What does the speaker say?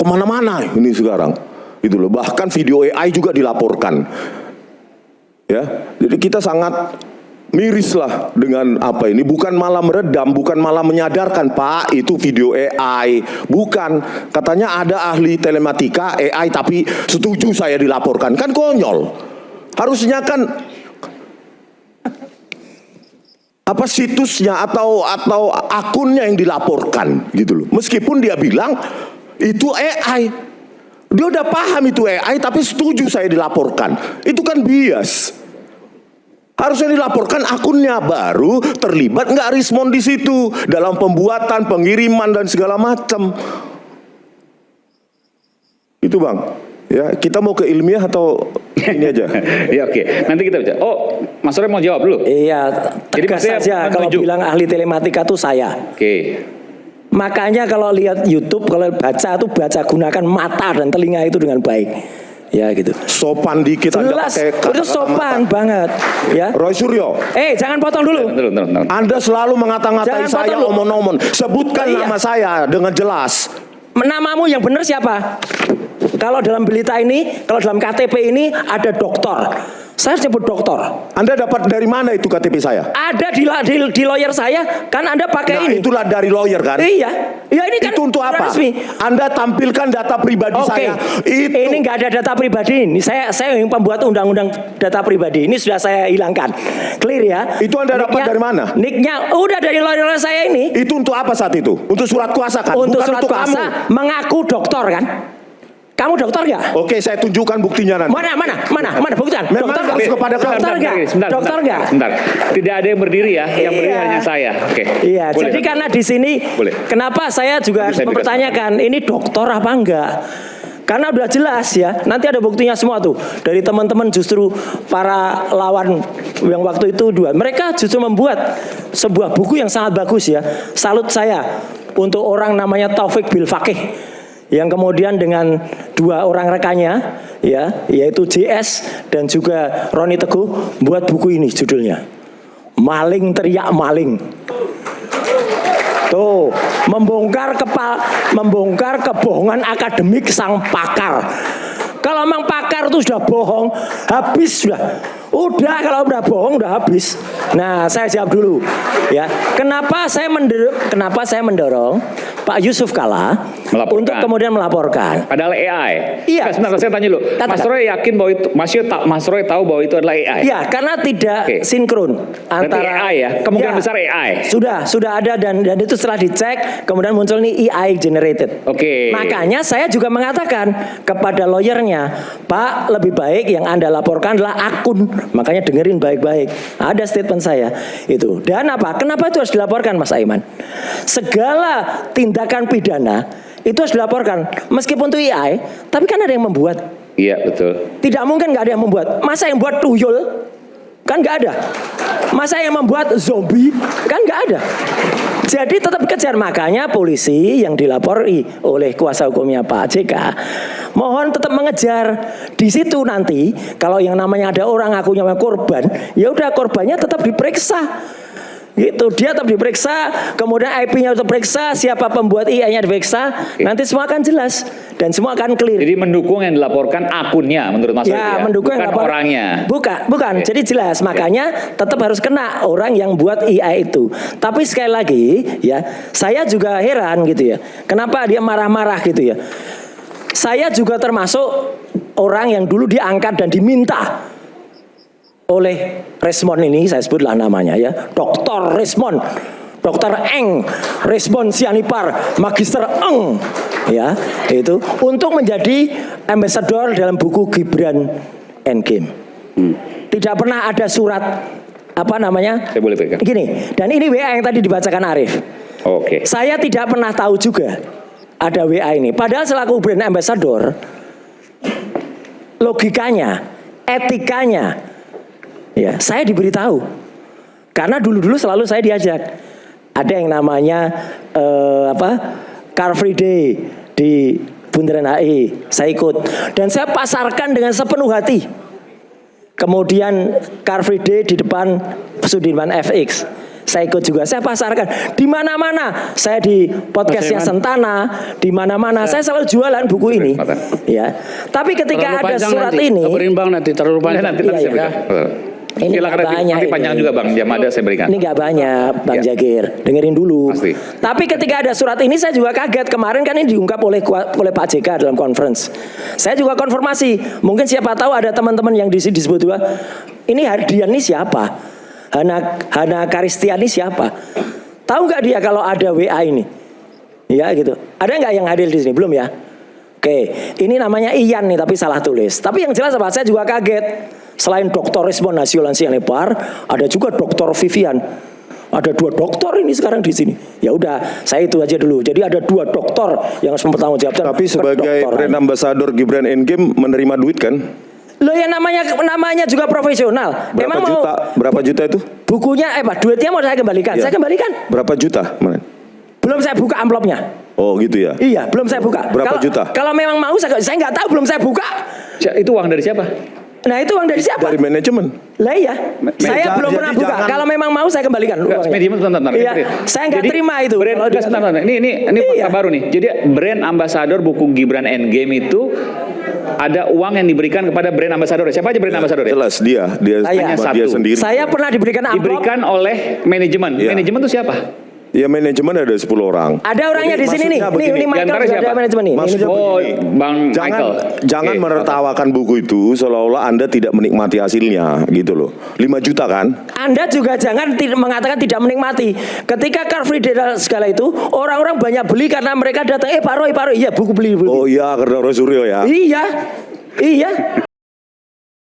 kemana-mana ini sekarang. Itu loh. Bahkan video AI juga dilaporkan. Ya, jadi kita sangat miris lah dengan apa ini. Bukan malah meredam, bukan malah menyadarkan, Pak, itu video AI. Bukan, katanya ada ahli telematika AI tapi setuju saya dilaporkan. Kan konyol. Harusnya kan apa situsnya atau akunnya yang dilaporkan gitu loh. Meskipun dia bilang itu AI. Dia udah paham itu AI tapi setuju saya dilaporkan. Itu kan bias. Harusnya dilaporkan akunnya, baru terlibat nggak respon di situ dalam pembuatan, pengiriman dan segala macam. Itu Bang. Ya, kita mau ke ilmiah atau ini aja? Ya oke, nanti kita baca. Oh, Mas Roy mau jawab dulu? Iya, tegas saja kalau bilang ahli telematika itu saya. Oke. Makanya kalau lihat YouTube, kalau baca itu gunakan mata dan telinga itu dengan baik. Ya gitu. Sopan dikit. Jelas, itu sopan banget. Ya. Roy Suryo. Jangan potong dulu. Anda selalu mengata-ngatai saya omon-omon. Sebutkan nama saya dengan jelas. Namamu yang benar siapa? Kalau dalam berita ini, kalau dalam KTP ini ada doktor. Saya sebut doktor. Anda dapat dari mana itu KTP saya? Ada di lawyer saya, kan Anda pakai ini. Itulah dari lawyer kan? Iya. Ya ini kan itu untuk apa? Resmi. Anda tampilkan data pribadi saya. Ini nggak ada data pribadi. Ini saya yang pembuat undang-undang data pribadi. Ini sudah saya hilangkan. Clear ya? Itu Anda dapat dari mana? Nicknya udah dari lawyer saya ini. Itu untuk apa saat itu? Untuk surat kuasa kan? Untuk bukan surat untuk kuasa kamu. mengaku dokter kan? Kamu dokter nggak? Oke, saya tunjukkan buktinya nanti. Mana buktinya? Memang Dokter harus kepada dokter nggak? Dokter nggak? Sebentar. Tidak ada yang berdiri ya. Yang berdiri hanya saya. Oke. Iya. Boleh. Jadi karena di sini, kenapa saya juga harus mempertanyakan ini dokter apa enggak? Karena udah jelas ya. Nanti ada buktinya semua tuh. Dari teman-teman justru para lawan yang waktu itu dua. Mereka justru membuat sebuah buku yang sangat bagus ya. Salut saya untuk orang namanya Taufik Bilfaqih. Yang kemudian dengan dua orang rekannya ya, yaitu JS dan juga Roni Teguh buat buku ini judulnya Maling Teriak Maling. Tuh, membongkar kebohongan akademik sang pakar. Kalau memang pakar itu sudah bohong, habis sudah. Udah kalau udah bohong udah habis. Nah, saya jawab dulu ya. Kenapa saya mendorong Pak Yusuf Kalla untuk kemudian melaporkan? Padahal AI. Iya. Sebentar, saya tanya dulu. Mas Roy yakin bahwa itu, Mas Roy tahu bahwa itu adalah AI? Iya, karena tidak sinkron antara AI ya. Kemungkinan besar AI. Sudah ada dan itu setelah dicek kemudian muncul nih AI generated. Oke. Makanya saya juga mengatakan kepada lawyernya, Pak, lebih baik yang Anda laporkan adalah akun. Makanya dengerin baik-baik. Ada statement saya itu. Dan apa? Kenapa itu harus dilaporkan, Mas Aiman? Segala tindakan pidana itu harus dilaporkan. Meskipun itu AI, tapi kan ada yang membuat. Iya, betul. Tidak mungkin nggak ada yang membuat. Masa yang buat tuyul? Kan nggak ada. Masa yang membuat zombie? Kan nggak ada. Jadi tetap kejar. Makanya polisi yang dilapori oleh kuasa hukumnya Pak JK mohon tetap mengejar. Di situ nanti kalau yang namanya ada orang akunya korban, ya udah korbannya tetap diperiksa. Gitu, dia tetap diperiksa, kemudian IP-nya diperiksa, siapa pembuat AI-nya diperiksa, nanti semua akan jelas dan semua akan clear. Jadi mendukung yang dilaporkan akunnya menurut Mas Roy ya, mendukung bukan orangnya. Bukan. Jadi jelas, makanya tetap harus kena orang yang buat AI itu. Tapi sekali lagi ya, saya juga heran gitu ya. Kenapa dia marah-marah gitu ya. Saya juga termasuk orang yang dulu diangkat dan diminta oleh Resmond ini, saya sebutlah namanya ya, Dr. Resmond, Dr. Eng Resmond Sianipar, Magister Eng ya, itu untuk menjadi ambassador dalam buku Gibran Endgame. Tidak pernah ada surat apa namanya? Saya boleh pegang. Gini, dan ini WA yang tadi dibacakan Arif. Oke. Saya tidak pernah tahu juga ada WA ini. Padahal selaku brand ambassador, logikanya, etikanya, ya, saya diberitahu. Karena dulu-dulu selalu saya diajak. Ada yang namanya Car Free Day di Bundaran HI, saya ikut. Dan saya pasarkan dengan sepenuh hati. Kemudian Car Free Day di depan Sudirman FX. Saya ikut juga, saya pasarkan di mana-mana. Saya di podcastnya Sentana, di mana-mana. Saya selalu jualan buku ini. Ya. Tapi ketika ada surat ini, berimbang nanti terlalu panjang. Nanti Iya, saya iya. berikan. Ini Silakan nggak banyak nanti ini. panjang juga Bang, jam ada saya berikan. Ini nggak banyak, Bang Ya. Jagir. Dengerin dulu. Pasti. Tapi ketika ada surat ini saya juga kaget. Kemarin kan ini diungkap oleh Pak JK dalam conference. Saya juga konfirmasi. Mungkin siapa tahu ada teman-teman yang disebut dua. Ini Hardian ini siapa? Hana Karistiani siapa? Tahu nggak dia kalau ada WA ini? Ya gitu. Ada nggak yang hadir di sini? Belum ya? Oke, ini namanya Ian nih tapi salah tulis. Tapi yang jelas apa? Saya juga kaget. Selain Dr. Rismon Nasiulansianepar, ada juga Dr. Vivian. Ada 2 doktor ini sekarang di sini. Ya udah, saya itu aja dulu. Jadi ada 2 doktor yang harus mempertanggungjawabkan. Tapi sebagai kedokteran. brand ambassador Gibran Endgame menerima duit kan? Loh ya namanya juga profesional. Berapa juta itu? Bukunya duitnya mau saya kembalikan. Ya. Saya kembalikan. Berapa juta? Mana? Belum saya buka amplopnya. Oh gitu ya. Iya, belum saya buka. Berapa juta? Kalau memang mau saya nggak tahu, belum saya buka. Itu uang dari siapa? Nah itu uang dari siapa? Dari manajemen. Lah iya, saya belum jadi pernah buka. jangan- Kalau memang mau saya kembalikan Enggak, uangnya. manajemen bentar. Iya, saya nggak Jadi, terima itu. Brand, Kalau enggak, dikatakan. sebentar. Ini Iya. fakta baru nih. Jadi brand ambassador buku Gibran Endgame itu ada uang yang diberikan kepada brand ambassador. Siapa aja brand ambassador ya? Jelas dia Saya. dia sendiri. Saya pernah diberikan amplop. Diberikan oleh manajemen. Iya. Manajemen itu siapa? Ya manajemen ada 10 orang. Ada orangnya Jadi di sini nih. maksudnya Ini begini. Michael Di antara juga siapa? ada manajemen nih. Maksudnya Ini Oh, begini. Bang Jangan Michael. Jangan menertawakan buku itu seolah-olah Anda tidak menikmati hasilnya gitu loh. 5 juta kan? Anda juga jangan mengatakan tidak menikmati. Ketika Car Free Day dan segala itu, orang-orang banyak beli karena mereka datang, Pak Roy, iya buku beli. Oh iya, karena Roy Suryo ya. Iya.